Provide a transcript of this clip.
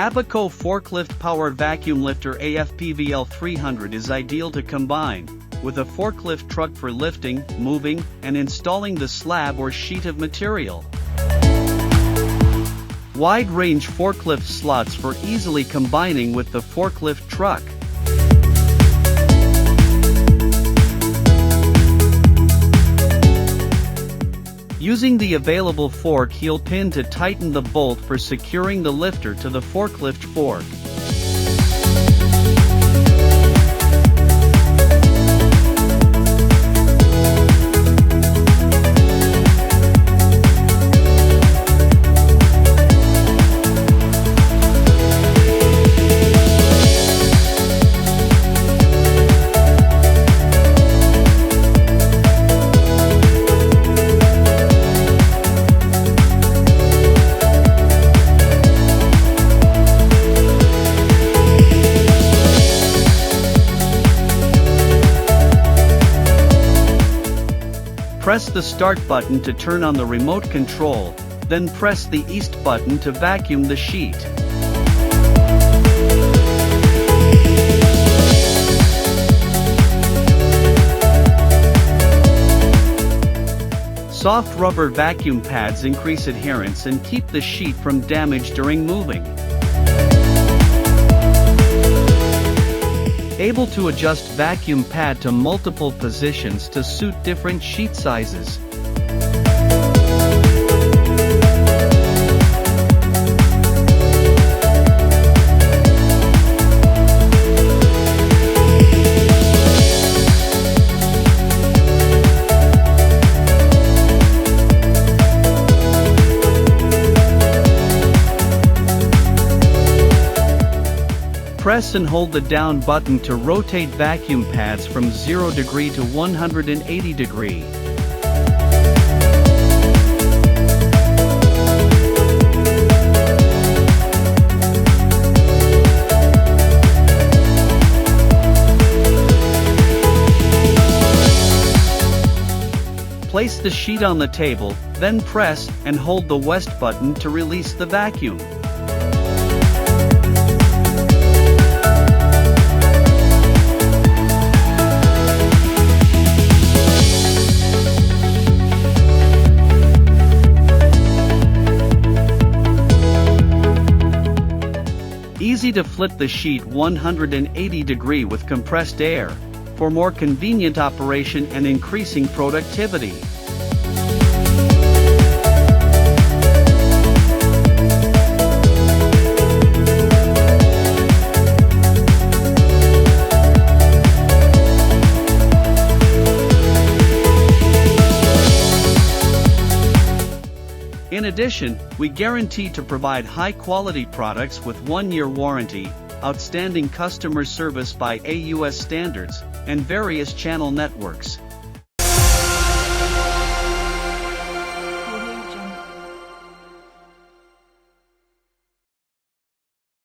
Abaco Forklift Power Vacuum Lifter AFPVL 300 is ideal to combine with a forklift truck for lifting, moving, and installing the slab or sheet of material. Wide-range forklift slots for easily combining with the forklift truck. Using the available fork heel pin to tighten the bolt for securing the lifter to the forklift fork. Press the start button to turn on the remote control, then press the east button to vacuum the sheet. Soft rubber vacuum pads increase adherence and keep the sheet from damage during moving. Able to adjust vacuum pad to multiple positions to suit different sheet sizes. Press and hold the down button to rotate vacuum pads from 0 degree to 180 degree. Place the sheet on the table, then press and hold the west button to release the vacuum. Easy to flip the sheet 180 degree with compressed air, for more convenient operation and increasing productivity. In addition, we guarantee to provide high-quality products with 1-year warranty, outstanding customer service by AUS standards, and various channel networks.